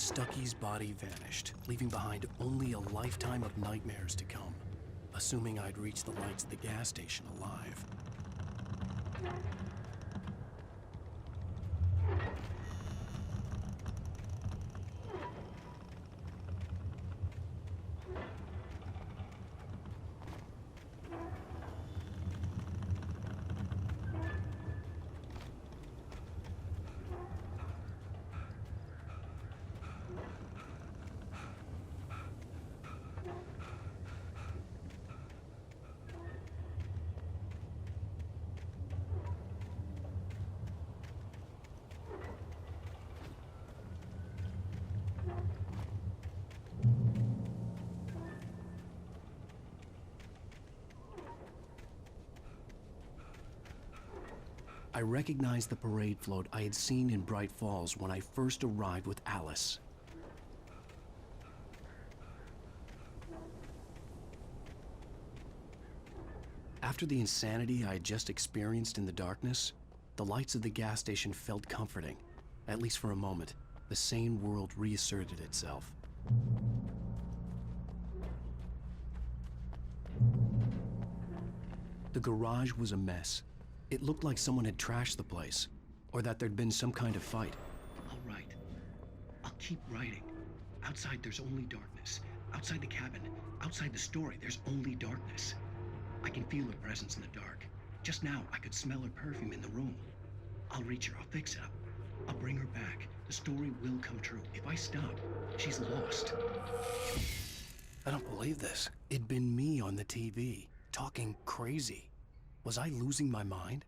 Stucky's body vanished, leaving behind only a lifetime of nightmares to come, assuming I'd reach the lights of the gas station alive. I recognized the parade float I had seen in Bright Falls when I first arrived with Alice. After the insanity I had just experienced in the darkness, the lights of the gas station felt comforting. At least for a moment, the sane world reasserted itself. The garage was a mess. It looked like someone had trashed the place, or that there'd been some kind of fight. I'll write. I'll keep writing. Outside there's only darkness. Outside the cabin, outside the story, there's only darkness. I can feel her presence in the dark. Just now, I could smell her perfume in the room. I'll reach her, I'll fix it up. I'll bring her back. The story will come true. If I stop, she's lost. I don't believe this. It'd been me on the TV, talking crazy. Was I losing my mind?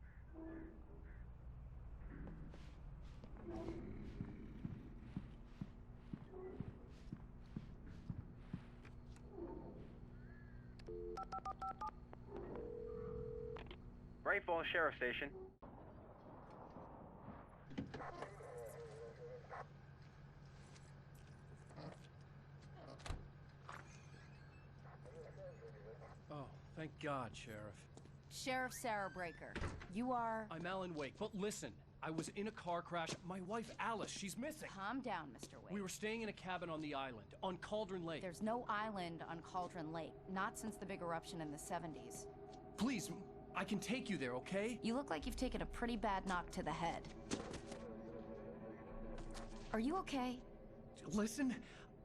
Bright Falls Sheriff Station. Oh, thank God, Sheriff. Sheriff Sarah Breaker. You are... I'm Alan Wake, but listen. I was in a car crash. My wife, Alice, she's missing. Calm down, Mr. Wake. We were staying in a cabin on the island, on Cauldron Lake. There's no island on Cauldron Lake. Not since the big eruption in the 70s. Please, I can take you there, okay? You look like you've taken a pretty bad knock to the head. Are you okay? Listen.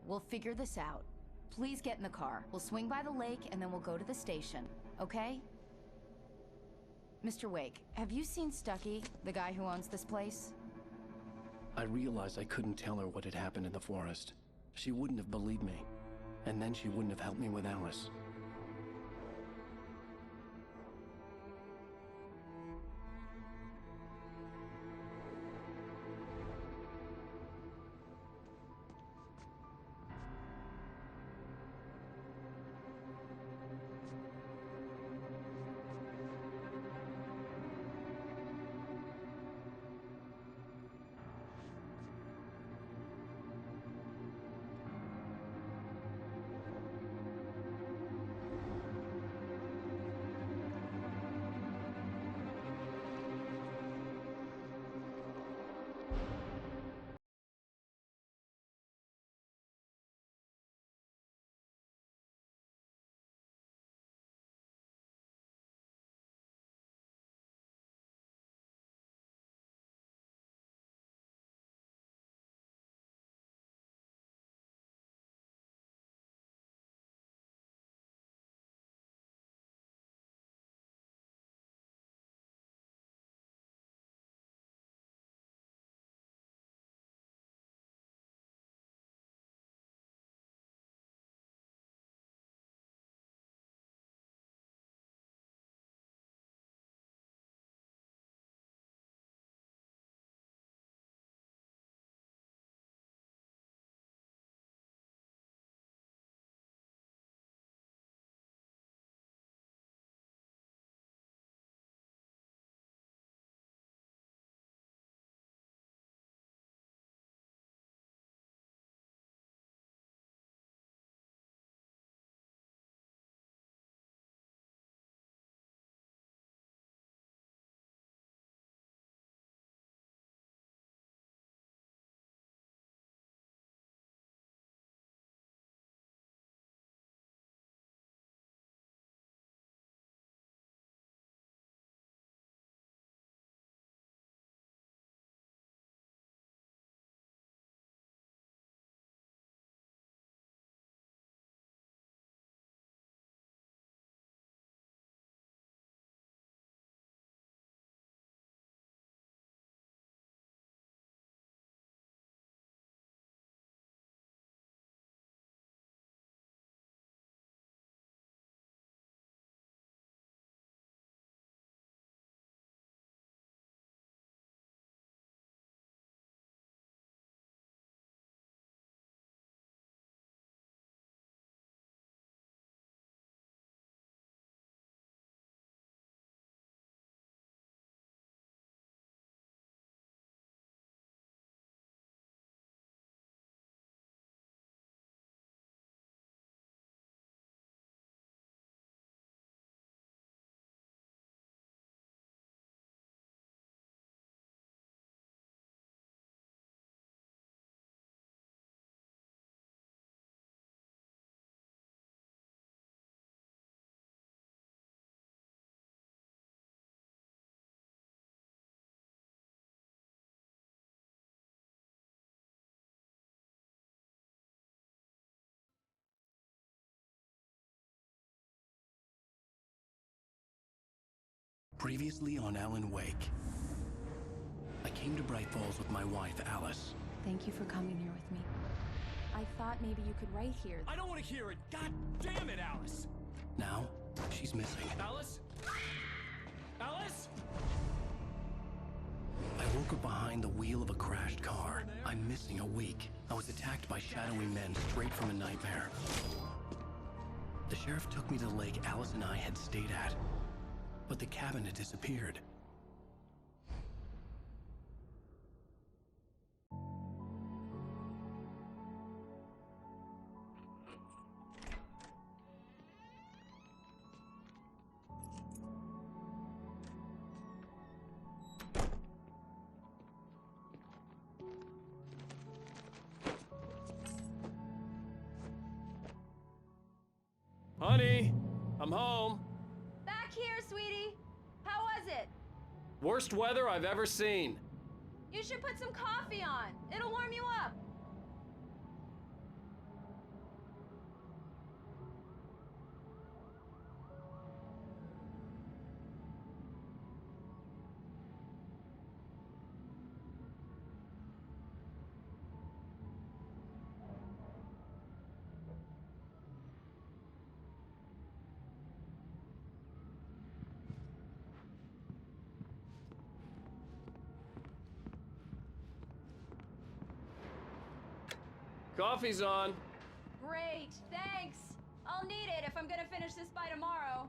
We'll figure this out. Please get in the car. We'll swing by the lake and then we'll go to the station, okay? Mr. Wake, have you seen Stucky, the guy who owns this place? I realized I couldn't tell her what had happened in the forest. She wouldn't have believed me, and then she wouldn't have helped me with Alice. Previously on Alan Wake. I came to Bright Falls with my wife, Alice. Thank you for coming here with me. I thought maybe you could write here. I don't want to hear it! God damn it, Alice! Now, she's missing. Alice? Alice? I woke up behind the wheel of a crashed car. I'm missing a week. I was attacked by shadowy men straight from a nightmare. The sheriff took me to the lake Alice and I had stayed at. But the cabin had disappeared. Honey, I'm home. Back here, sweetie. How was it? Worst weather I've ever seen. You should put some coffee on. It'll warm you up. Coffee's on. Great, thanks. I'll need it if I'm gonna finish this by tomorrow.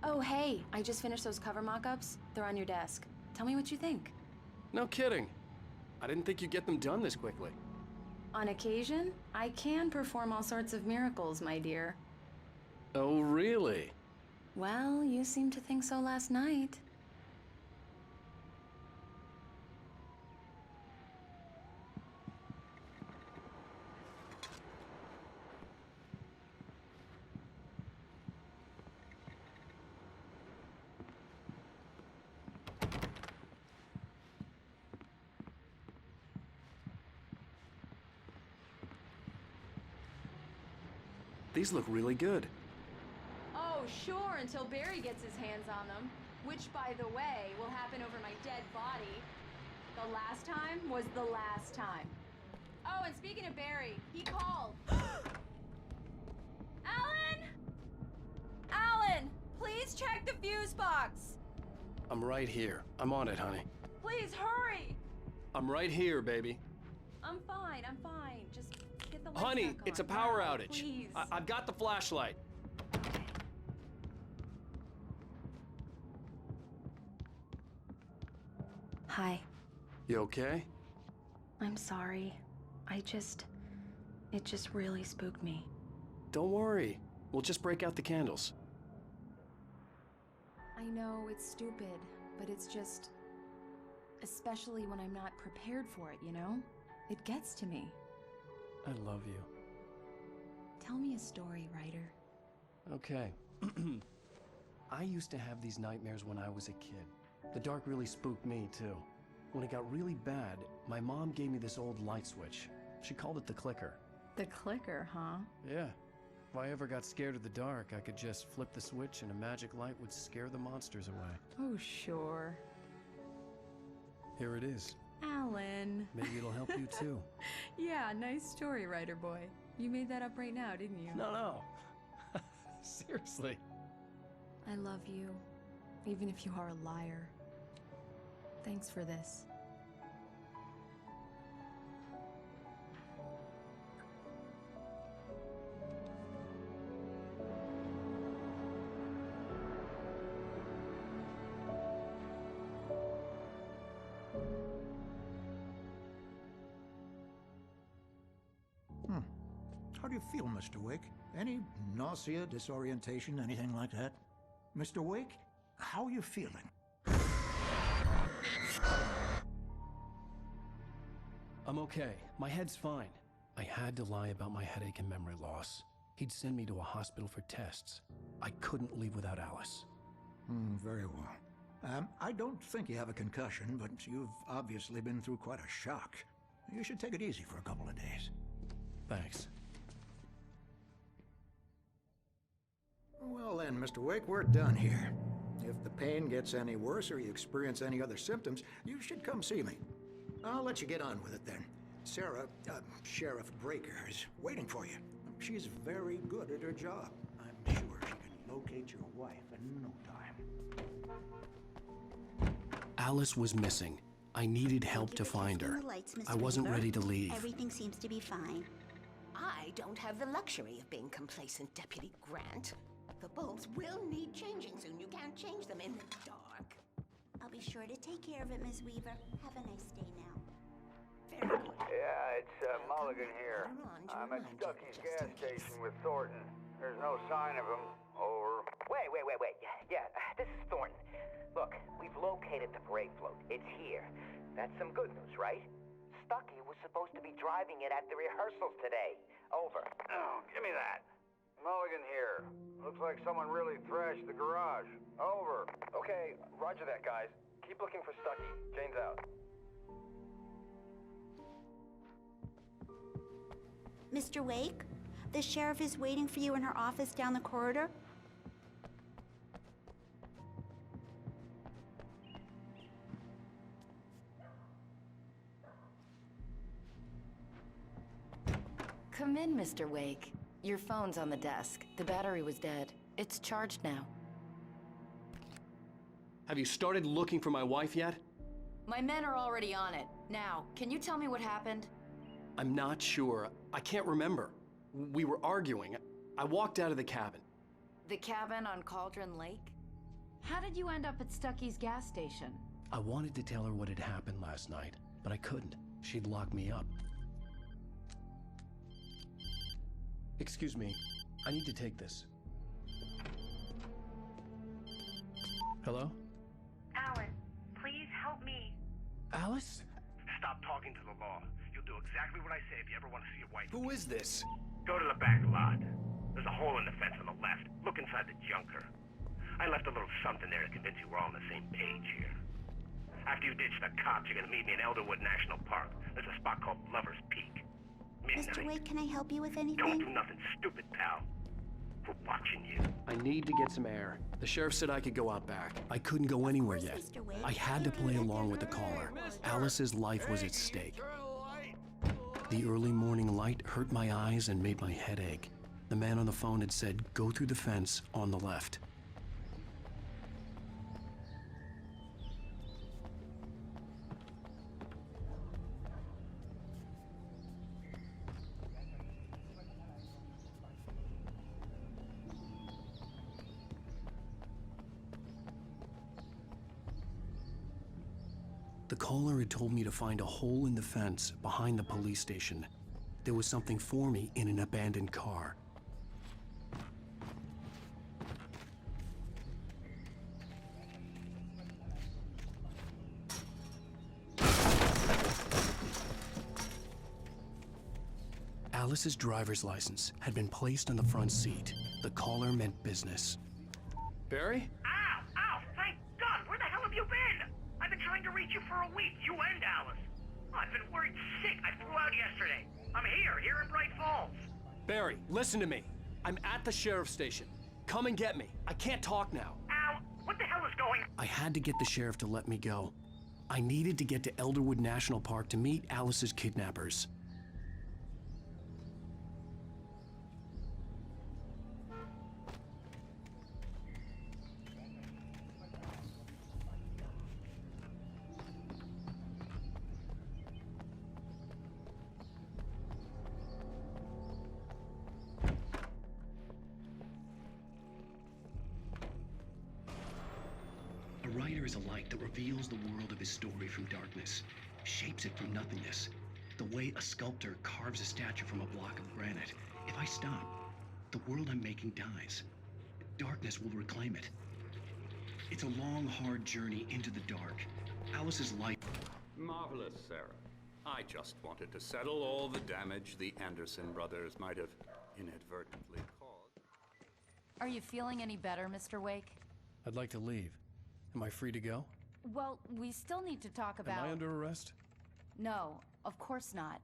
Oh, hey, I just finished those cover mock-ups. They're on your desk. Tell me what you think. No kidding. I didn't think you'd get them done this quickly. On occasion, I can perform all sorts of miracles, my dear. Oh, really? Well, you seemed to think so last night. These look really good. Oh, sure, until Barry gets his hands on them. Which, by the way, will happen over my dead body. The last time was the last time. Oh, and speaking of Barry, he called. Alan! Alan! Please check the fuse box! I'm right here. I'm on it, honey. Please, hurry! I'm right here, baby. I'm fine, I'm fine. Just get the lights Honey, back on. it's a power Now, outage. Please. I've got the flashlight. Hi. You okay? I'm sorry. It just really spooked me. Don't worry. We'll just break out the candles. I know it's stupid, but it's just... Especially when I'm not prepared for it, you know? It gets to me. I love you. Tell me a story, writer. Okay. I used to have these nightmares when I was a kid. The dark really spooked me, too. When it got really bad, my mom gave me this old light switch. She called it the clicker. The clicker, huh? Yeah. If I ever got scared of the dark, I could just flip the switch and a magic light would scare the monsters away. Oh, sure. Here it is. Alan. Maybe it'll help you, too. Yeah, nice story, writer boy. You made that up right now, didn't you? No. Seriously. I love you, even if you are a liar. Thanks for this. How do you feel, Mr. Wake? Any nausea, disorientation, anything like that? Mr. Wake, how are you feeling? I'm okay. My head's fine. I had to lie about my headache and memory loss. He'd send me to a hospital for tests. I couldn't leave without Alice. Very well. I don't think you have a concussion, but you've obviously been through quite a shock. You should take it easy for a couple of days. Thanks. Well then, Mr. Wake, we're done here. If the pain gets any worse or you experience any other symptoms, you should come see me. I'll let you get on with it then. Sarah, Sheriff Breaker, is waiting for you. She's very good at her job. I'm sure she can locate your wife in no time. Alice was missing. I needed help to find her. I wasn't ready to leave. Everything seems to be fine. I don't have the luxury of being complacent, Deputy Grant. The bulbs will need changing soon. You can't change them in the dark. I'll be sure to take care of it, Ms. Weaver. Have a nice day now. Very good. Yeah, it's Mulligan here. I'm at Stucky's gas station with Thornton. There's no sign of him. Over. Wait. Yeah, this is Thornton. Look, we've located the brake float. It's here. That's some good news, right? Stucky was supposed to be driving it at the rehearsals today. Over. Oh, give me that. Mulligan here. Looks like someone really thrashed the garage. Over. Okay, roger that, guys. Keep looking for Stucky. Jane's out. Mr. Wake, the sheriff is waiting for you in her office down the corridor. Come in, Mr. Wake. Your phone's on the desk. The battery was dead. It's charged now. Have you started looking for my wife yet? My men are already on it. Now, can you tell me what happened? I'm not sure. I can't remember. We were arguing. I walked out of the cabin. The cabin on Cauldron Lake? How did you end up at Stucky's gas station? I wanted to tell her what had happened last night, but I couldn't. She'd lock me up. Excuse me. I need to take this. Hello? Alan, please help me. Alice? Stop talking to the law. You'll do exactly what I say if you ever want to see your wife. Who is this? Go to the back lot. There's a hole in the fence on the left. Look inside the junker. I left a little something there to convince you we're all on the same page here. After you ditch the cops, you're gonna meet me in Elderwood National Park. There's a spot called Lover's Peak. Midnight. Mr. Wake, can I help you with anything? Don't do nothing stupid, pal. We're watching you. I need to get some air. The sheriff said I could go out back. I couldn't go anywhere course, yet. Mr. Wake. I had to play along with the caller. Alice's life was at stake. The early morning light hurt my eyes and made my head ache. The man on the phone had said, go through the fence on the left. The caller had told me to find a hole in the fence behind the police station. There was something for me in an abandoned car. Alice's driver's license had been placed on the front seat. The caller meant business. Barry? Ow! Thank God! Where the hell have you been? I've been trying to reach you for a week, you and Alice. I've been worried sick. I flew out yesterday. I'm here in Bright Falls. Barry, listen to me. I'm at the sheriff's station. Come and get me. I can't talk now. Al, what the hell is going on? I had to get the sheriff to let me go. I needed to get to Elderwood National Park to meet Alice's kidnappers. A writer is a light that reveals the world of his story from darkness, shapes it from nothingness. The way a sculptor carves a statue from a block of granite. If I stop, the world I'm making dies. Darkness will reclaim it. It's a long, hard journey into the dark. Alice's life... Marvelous, Sarah. I just wanted to settle all the damage the Anderson brothers might have inadvertently caused. Are you feeling any better, Mr. Wake? I'd like to leave. Am I free to go? Well, we still need to talk about... Am I under arrest? No, of course not.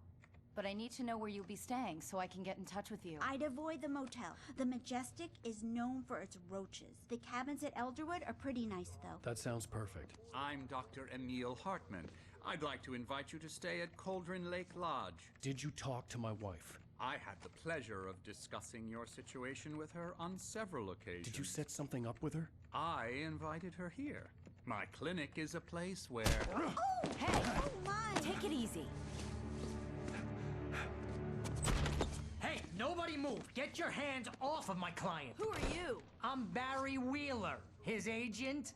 But I need to know where you'll be staying so I can get in touch with you. I'd avoid the motel. The Majestic is known for its roaches. The cabins at Elderwood are pretty nice, though. That sounds perfect. I'm Dr. Emil Hartman. I'd like to invite you to stay at Cauldron Lake Lodge. Did you talk to my wife? I had the pleasure of discussing your situation with her on several occasions. Did you set something up with her? I invited her here. My clinic is a place where... Oh! Hey! Oh, my! Take it easy. Hey, nobody move! Get your hands off of my client! Who are you? I'm Barry Wheeler, his agent.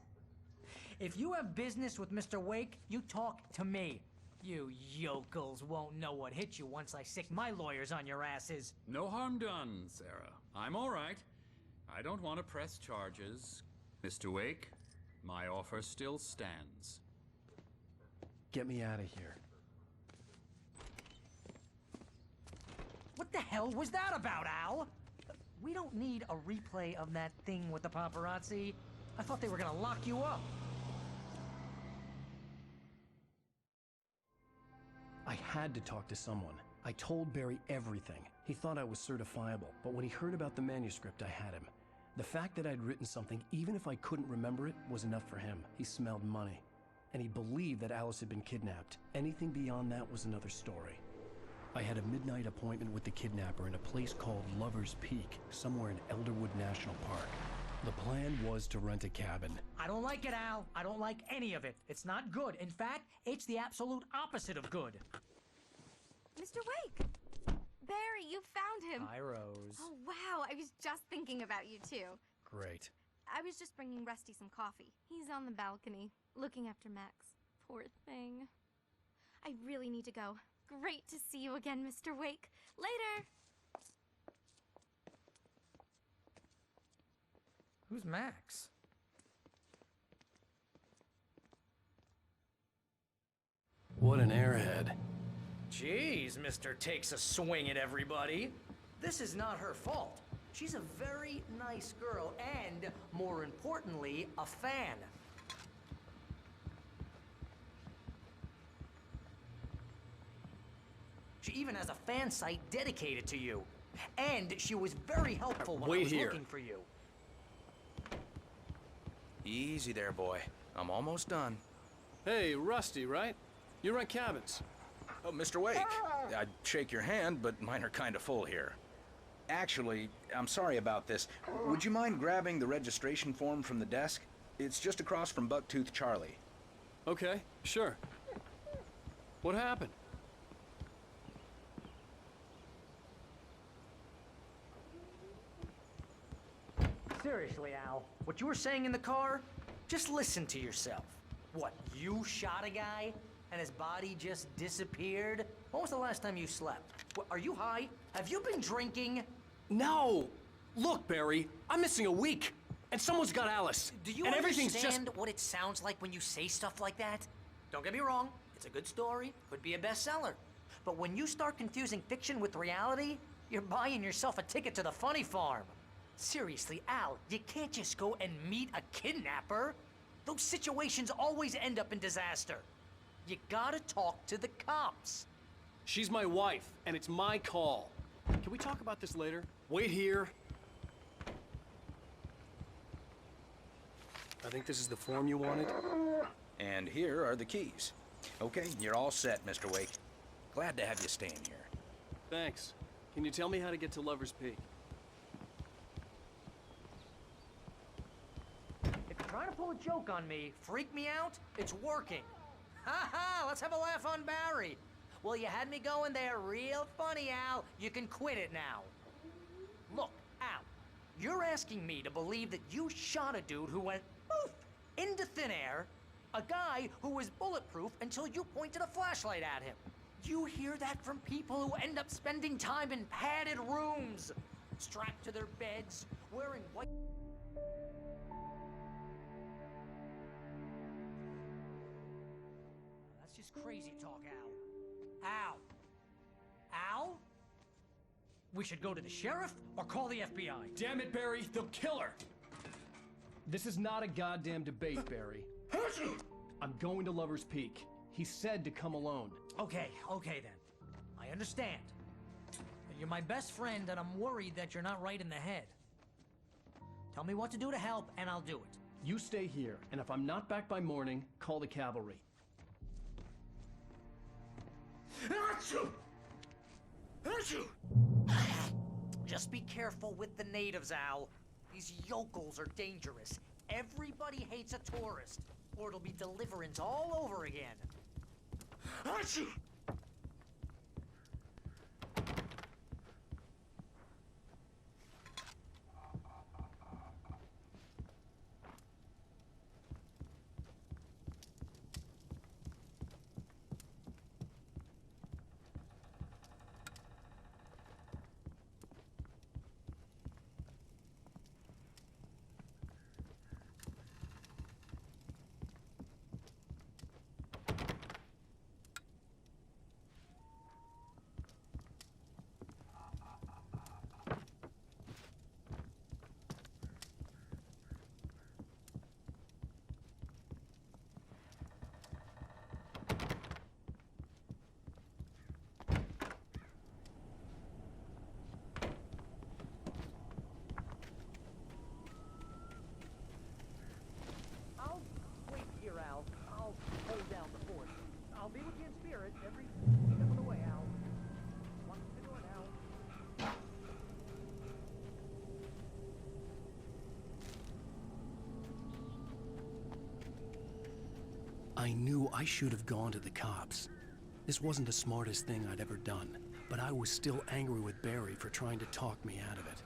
If you have business with Mr. Wake, you talk to me. You yokels won't know what hit you once I sick my lawyers on your asses. No harm done, Sarah. I'm all right. I don't want to press charges. Mr. Wake, my offer still stands. Get me out of here. What the hell was that about, Al? We don't need a replay of that thing with the paparazzi. I thought they were gonna lock you up. I had to talk to someone. I told Barry everything. He thought I was certifiable, but when he heard about the manuscript, I had him. The fact that I'd written something, even if I couldn't remember it, was enough for him. He smelled money. And he believed that Alice had been kidnapped. Anything beyond that was another story. I had a midnight appointment with the kidnapper in a place called Lover's Peak, somewhere in Elderwood National Park. The plan was to rent a cabin. I don't like it, Al. I don't like any of it. It's not good. In fact, it's the absolute opposite of good. Mr. Wake! Barry, you found him! Hi, Rose. Oh, wow. I was just thinking about you, too. Great. I was just bringing Rusty some coffee. He's on the balcony, looking after Max. Poor thing. I really need to go. Great to see you again, Mr. Wake. Later! Who's Max? What an airhead. Jeez, Mr. Takes a swing at everybody. This is not her fault. She's a very nice girl and, more importantly, a fan. She even has a fan site dedicated to you. And she was very helpful when I was looking for you. Easy there, boy. I'm almost done. Hey, Rusty, right? You rent cabins. Oh, Mr. Wake. I'd shake your hand, but mine are kind of full here. Actually, I'm sorry about this. Would you mind grabbing the registration form from the desk? It's just across from Bucktooth Charlie. Okay, sure. What happened? Seriously, Al, what you were saying in the car, just listen to yourself. What, you shot a guy and his body just disappeared? When was the last time you slept? What, are you high? Have you been drinking? No! Look, Barry, I'm missing a week, and someone's got Alice. Do you and everything's understand what it sounds like when you say stuff like that? Don't get me wrong, it's a good story, could be a bestseller. But when you start confusing fiction with reality, you're buying yourself a ticket to the funny farm. Seriously, Al, you can't just go and meet a kidnapper. Those situations always end up in disaster. You gotta talk to the cops. She's my wife, and it's my call. Can we talk about this later? Wait here. I think this is the form you wanted. And here are the keys. Okay, you're all set, Mr. Wake. Glad to have you staying here. Thanks. Can you tell me how to get to Lover's Peak? If you're trying to pull a joke on me, freak me out, it's working. Ha ha, let's have a laugh on Barry. Well, you had me going there real funny, Al. You can quit it now. Look, Al, you're asking me to believe that you shot a dude who went poof into thin air, a guy who was bulletproof until you pointed a flashlight at him. You hear that from people who end up spending time in padded rooms, strapped to their beds, wearing white... That's just crazy talk, Al. Al? Al? We should go to the sheriff or call the FBI. Damn it, Barry, they'll kill her. This is not a goddamn debate, Barry. I'm going to Lover's Peak. He said to come alone. Okay then. I understand. But you're my best friend, and I'm worried that you're not right in the head. Tell me what to do to help, and I'll do it. You stay here, and if I'm not back by morning, call the cavalry. Just be careful with the natives, Al. These yokels are dangerous. Everybody hates a tourist, or it'll be Deliverance all over again. I'll wait here, Al. I'll hold down the fort. I'll be with you in spirit every step of the way, Al. Watch the door now. I knew I should have gone to the cops. This wasn't the smartest thing I'd ever done, but I was still angry with Barry for trying to talk me out of it.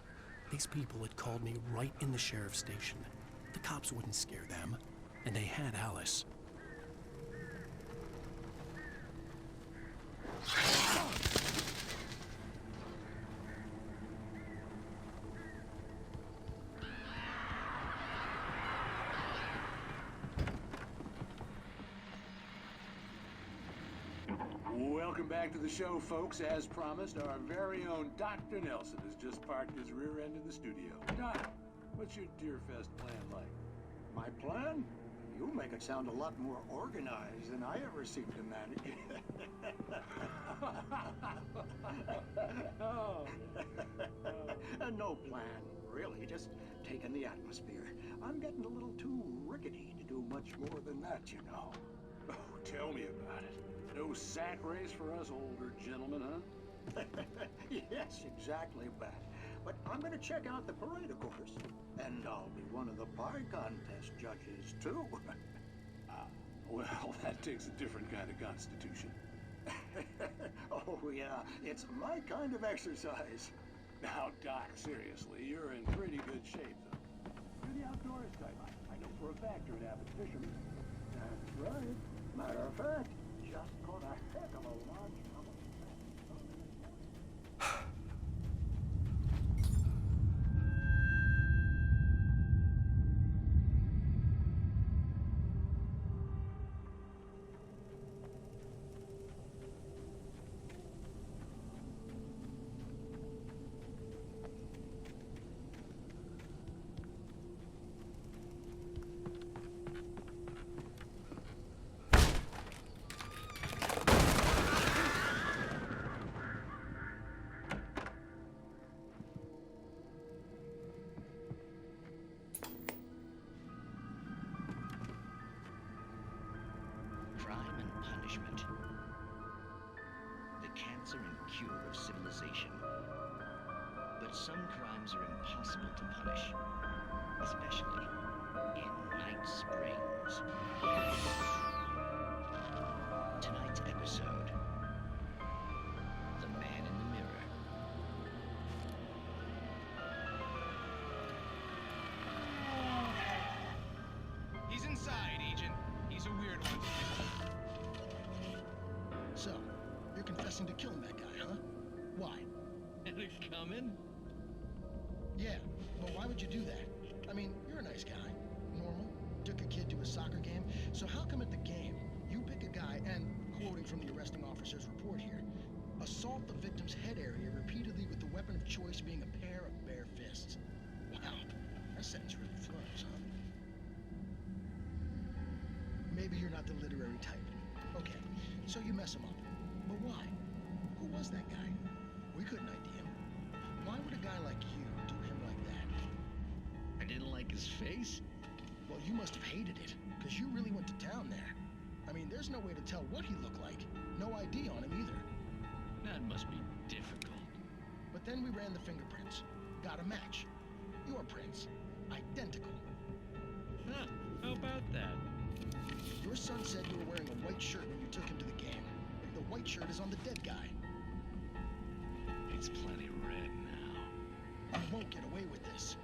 These people had called me right in the sheriff's station. The cops wouldn't scare them, and they had Alice. Welcome back to the show, folks. As promised, our very own Dr. Nelson has just parked his rear end in the studio. Doc, what's your Deerfest plan like? My plan? You make it sound a lot more organized than I ever seem to manage. No plan, really. Just taking the atmosphere. I'm getting a little too rickety to do much more than that, you know. Oh, tell me about it. No sack race for us older gentlemen, huh? Yes, exactly that. But I'm gonna check out the parade, of course. And I'll be one of the pie contest judges, too. Well, that takes a different kind of constitution. Oh, yeah. It's my kind of exercise. Now, Doc, seriously, you're in pretty good shape, though. You're the outdoors type. I know for a fact you're an avid fisherman. That's right. Matter of fact, just caught a heck of a large trouble. Crime and punishment. The cancer and cure of civilization. But some crimes are impossible to punish, especially in Night Springs. Tonight's episode, The Man in the Mirror. He's inside, Agent. He's a weird one. So, you're confessing to killing that guy, huh? Why? It's coming? Yeah, but why would you do that? I mean, you're a nice guy. Normal. Took a kid to a soccer game. So how come at the game, you pick a guy and, quoting from the arresting officer's report here, assault the victim's head area repeatedly with the weapon of choice being a pair of bare fists? Wow, that sentence really flows, huh? maybe you're not the literary type. Okay, so you mess him up. But why? Who was that guy? We couldn't ID him. Why would a guy like you do him like that? I didn't like his face? Well, you must have hated it, because you really went to town there. I mean, there's no way to tell what he looked like. No ID on him either. That must be difficult. But then we ran the fingerprints. Got a match. Your prints. Identical. Huh, how about that? Your son said you were wearing a white shirt when you took him to the game. The white shirt is on the dead guy. It's plenty red now. You won't get away with this.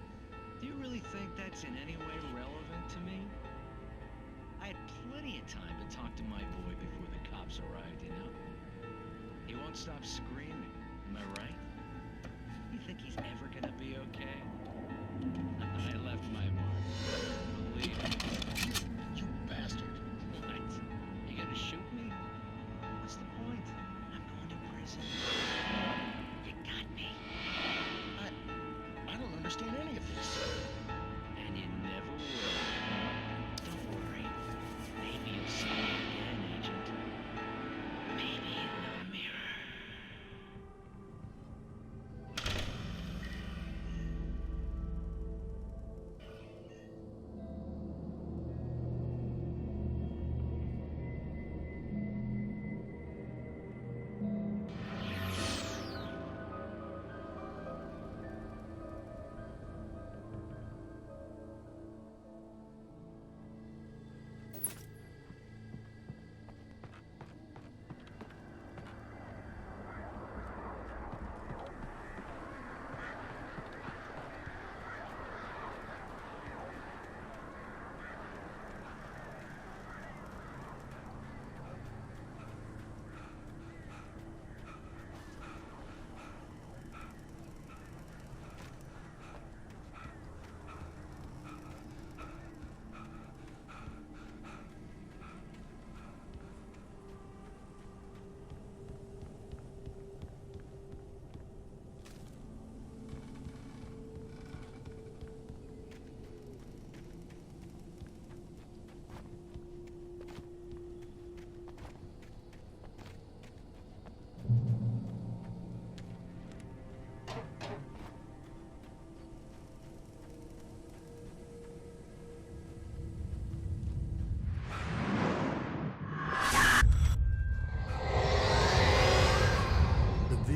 Do you really think that's in any way relevant to me? I had plenty of time to talk to my boy before the cops arrived, you know? He won't stop screaming, am I right? You think he's ever gonna be okay? I left my mark. Believe me. You bastard. What? You gonna shoot me? What's the point? I'm going to prison. You got me. I don't understand any of this. And you never will. Don't worry. Maybe you'll see me again, Agent. Maybe in the mirror.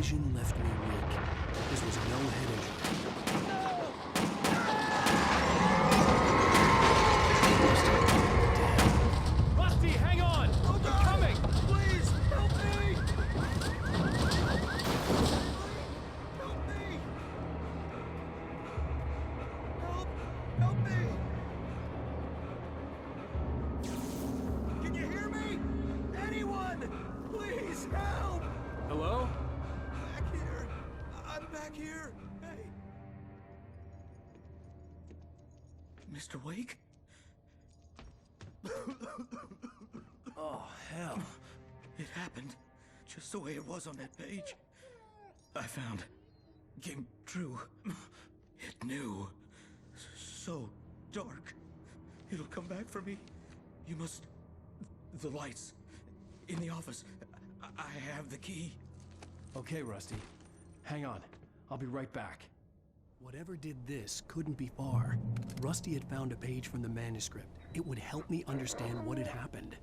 vision left me weak. This was no head injury. Rusty, hang on! They're coming! Please, help me! Help me! Can you hear me? Anyone! Please, help! Hello? Back here. I'm back here. Hey. Mr. Wake? Oh, hell. It happened just the way it was on that page. I found. Came true. It knew. So dark. It'll come back for me. You must. The lights. In the office. I have the key. Okay, Rusty. Hang on. I'll be right back. Whatever did this couldn't be far. Rusty had found a page from the manuscript. It would help me understand what had happened.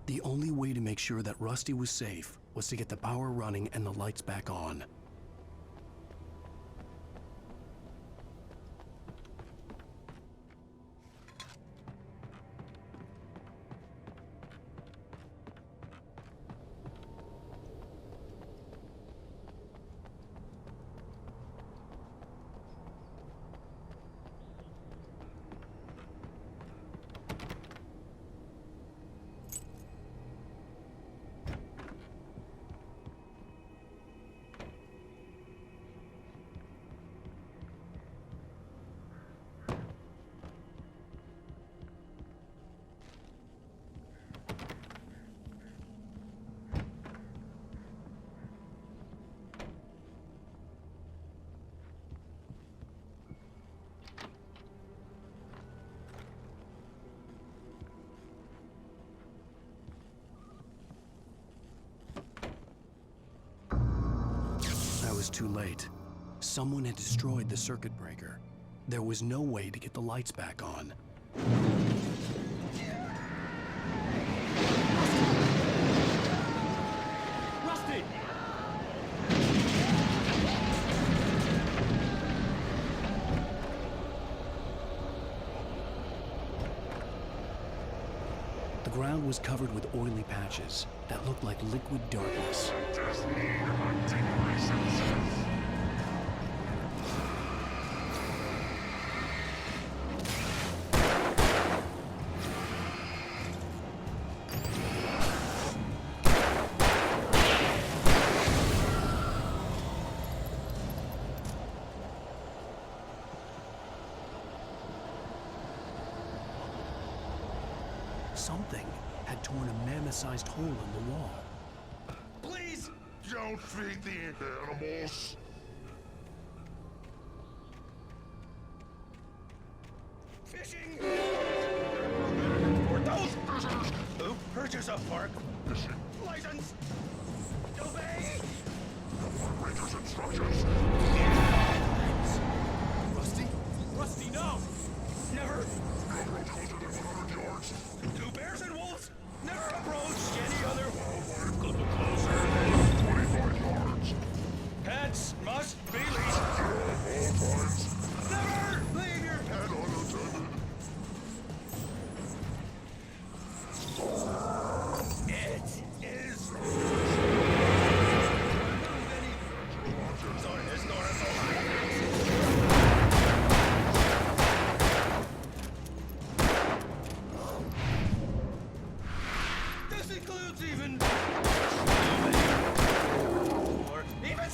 The only way to make sure that Rusty was safe was to get the power running and the lights back on. was too late. Someone had destroyed the circuit breaker. There was no way to get the lights back on. Rusty! The ground was covered with oily patches that looked like liquid darkness. Something had torn a mammoth-sized hole in the wall. Please! Don't feed the animals! Fishing! For those persons who purchase a park license, obey! Operator's instructions! Rusty? Rusty, no! Never! Not closer than 100 yards! Two bears and wolves never approach any other Wildlife couldn't closer! 25 yards! pets must be leashed. All times! Never leave your pet unattended! It is on his This includes even or even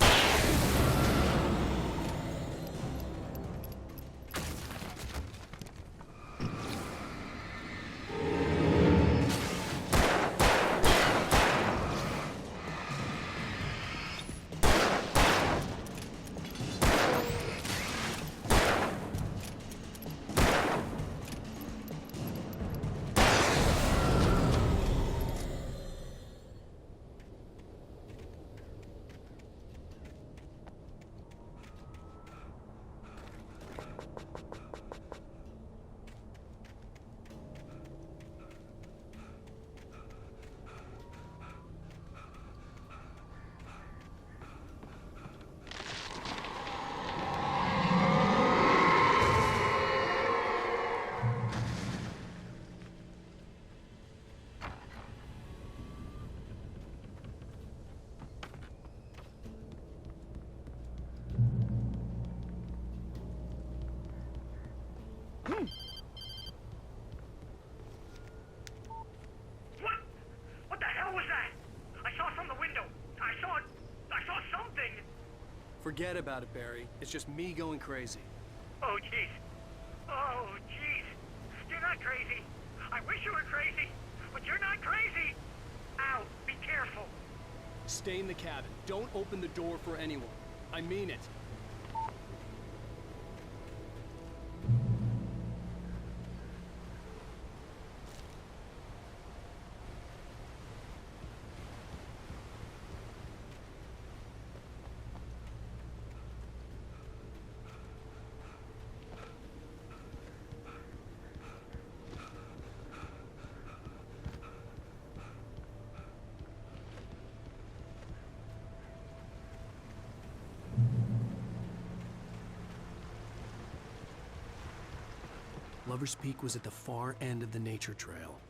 What the hell was that? I saw from the window. I saw something. Forget about it, Barry. It's just me going crazy. Oh, jeez. Oh, jeez. You're not crazy. I wish you were crazy, but you're not crazy. Ow, be careful. Stay in the cabin. Don't open the door for anyone. I mean it. Lover's Peak was at the far end of the nature trail.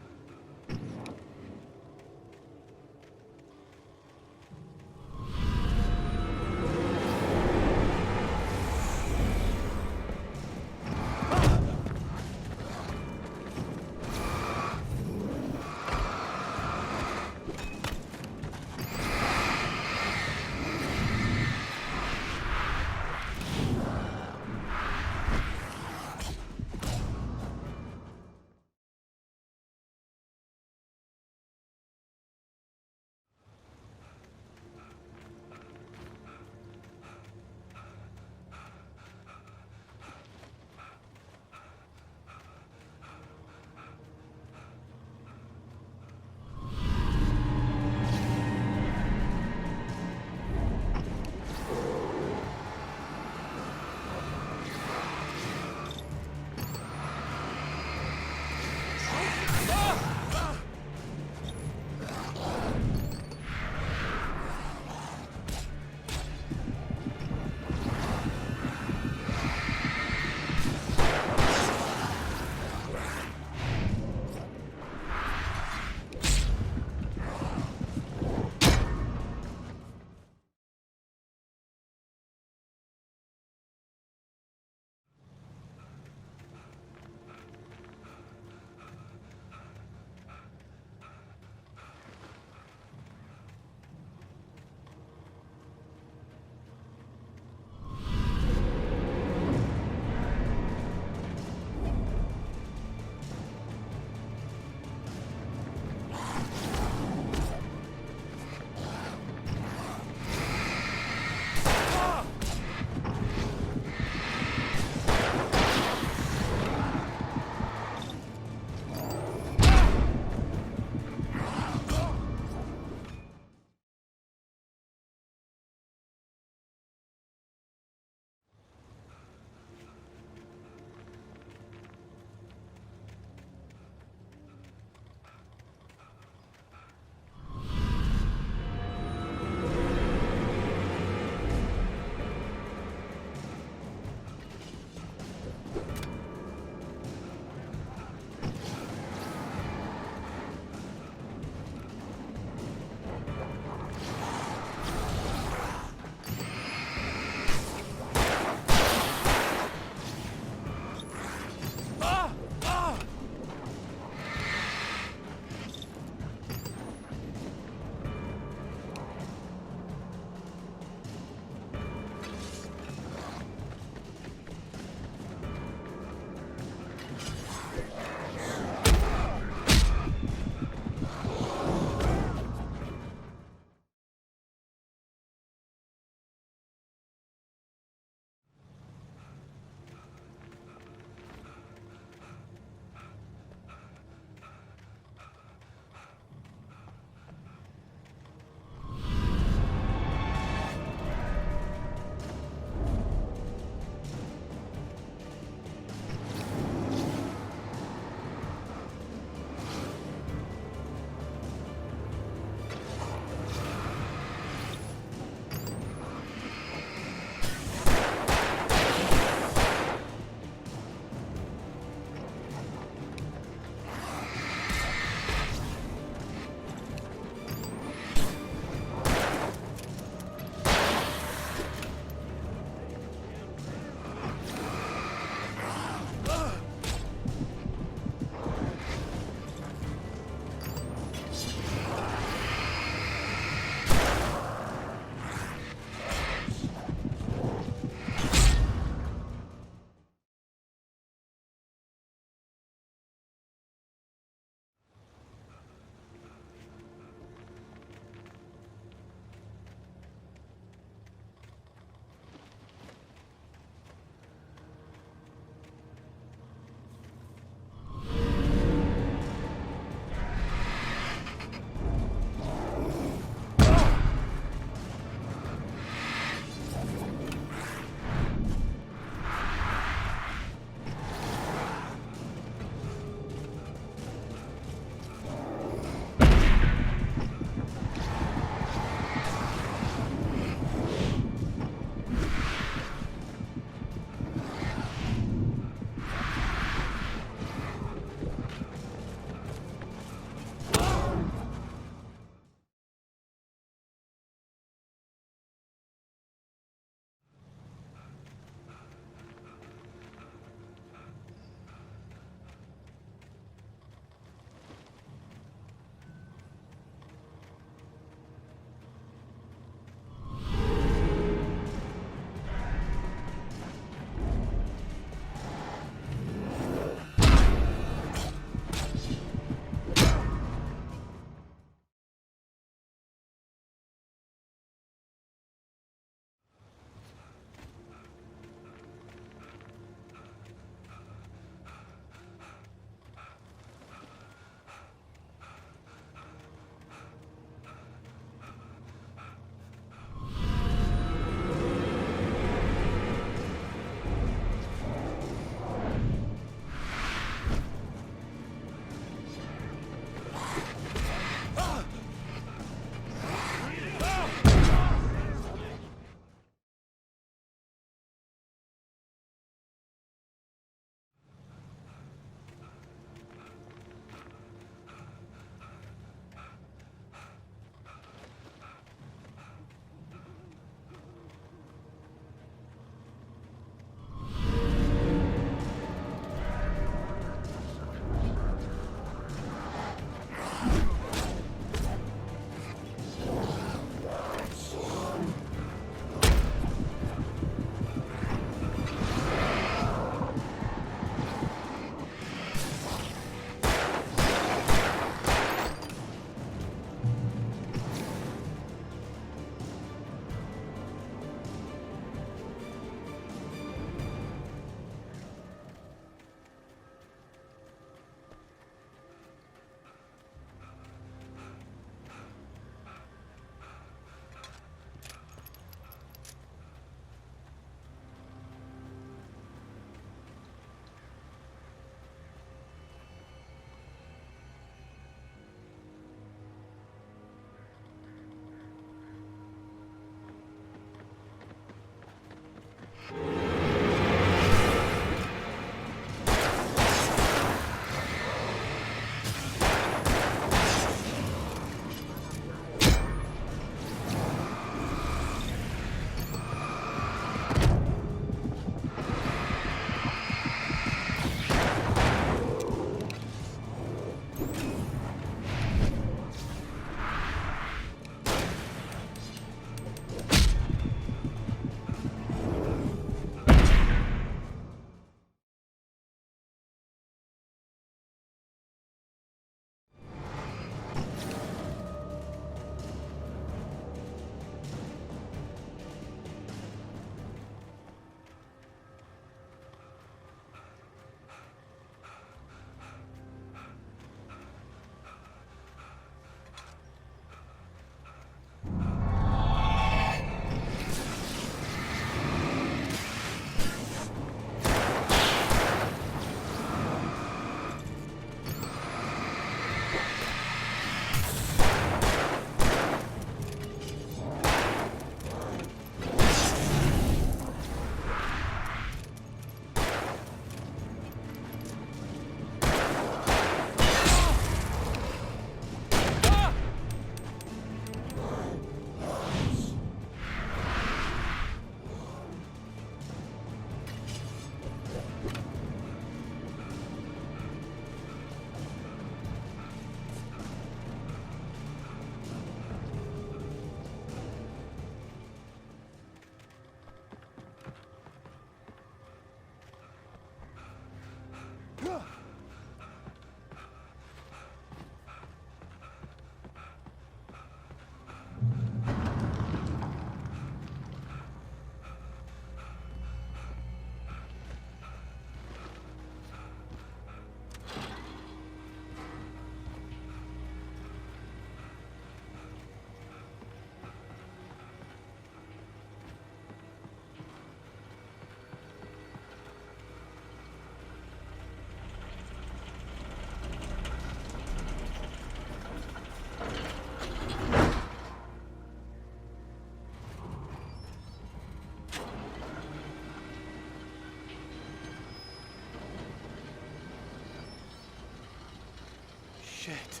Shit.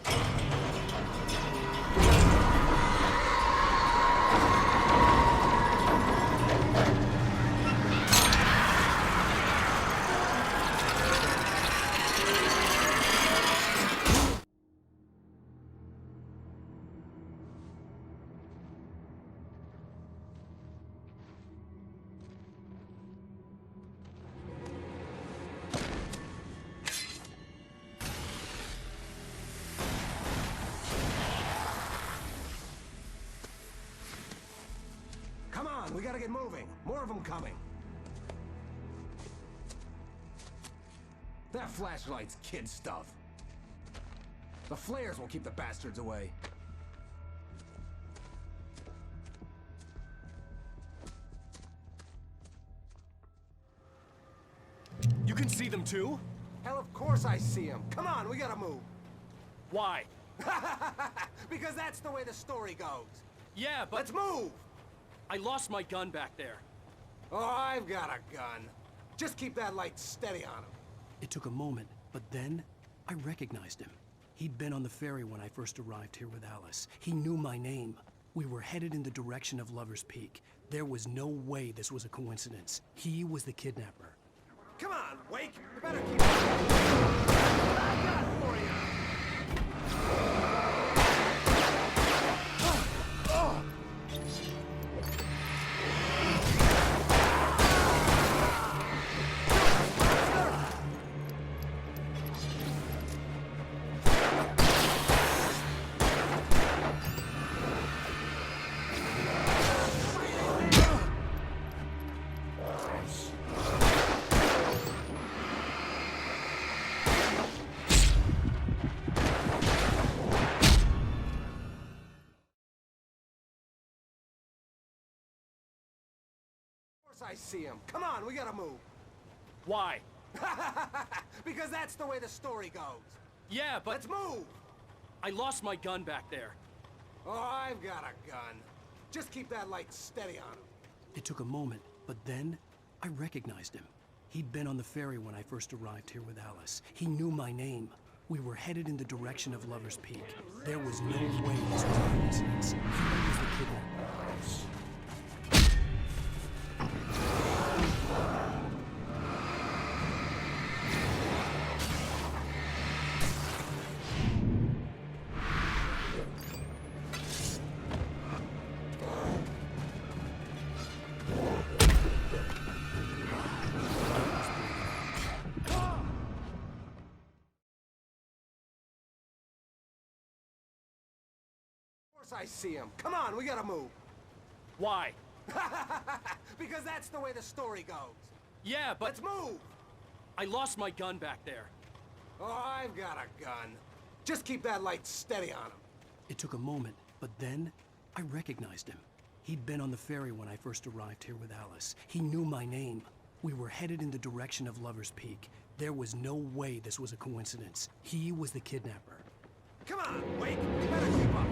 Come on, we gotta get moving. More of them coming. That flashlight's kid stuff. The flares will keep the bastards away. You can see them too? Hell, of course I see them. Come on, we gotta move. Why? Because that's the way the story goes. Yeah, but... Let's move! I lost my gun back there. Oh, I've got a gun. Just keep that light steady on him. It took a moment, but then I recognized him. He'd been on the ferry when I first arrived here with Alice. He knew my name. We were headed in the direction of Lover's Peak. There was no way this was a coincidence. He was the kidnapper. Come on, Wake! You better keep up. What I got for you! I see him. Come on, we gotta move. Why? Because that's the way the story goes. Yeah, but... Let's move! I lost my gun back there. Oh, I've got a gun. Just keep that light steady on him. It took a moment, but then I recognized him. He'd been on the ferry when I first arrived here with Alice. He knew my name. We were headed in the direction of Lover's Peak. There was no way this was a coincidence. He was the kidnapper. I see him. Come on, we gotta move. Why? Because that's the way the story goes. Yeah, but... Let's move! I lost my gun back there. Oh, I've got a gun. Just keep that light steady on him. It took a moment, but then I recognized him. He'd been on the ferry when I first arrived here with Alice. He knew my name. We were headed in the direction of Lover's Peak. There was no way this was a coincidence. He was the kidnapper. Come on, Wake! You better keep up!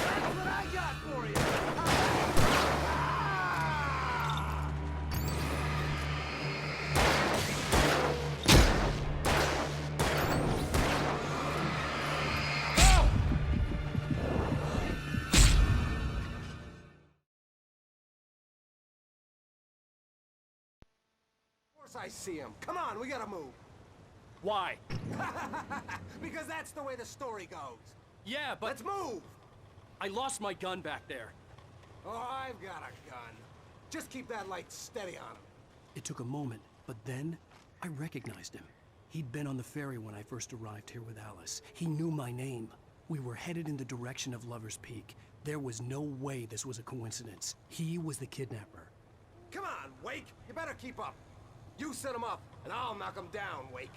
That's what I got for you! I see him. Come on, we gotta move. Why? Because that's the way the story goes. Yeah, but... Let's move! I lost my gun back there. Oh, I've got a gun. Just keep that light steady on him. It took a moment, but then I recognized him. He'd been on the ferry when I first arrived here with Alice. He knew my name. We were headed in the direction of Lover's Peak. There was no way this was a coincidence. He was the kidnapper. Come on, Wake! You better keep up. You set him up, and I'll knock him down, Wake.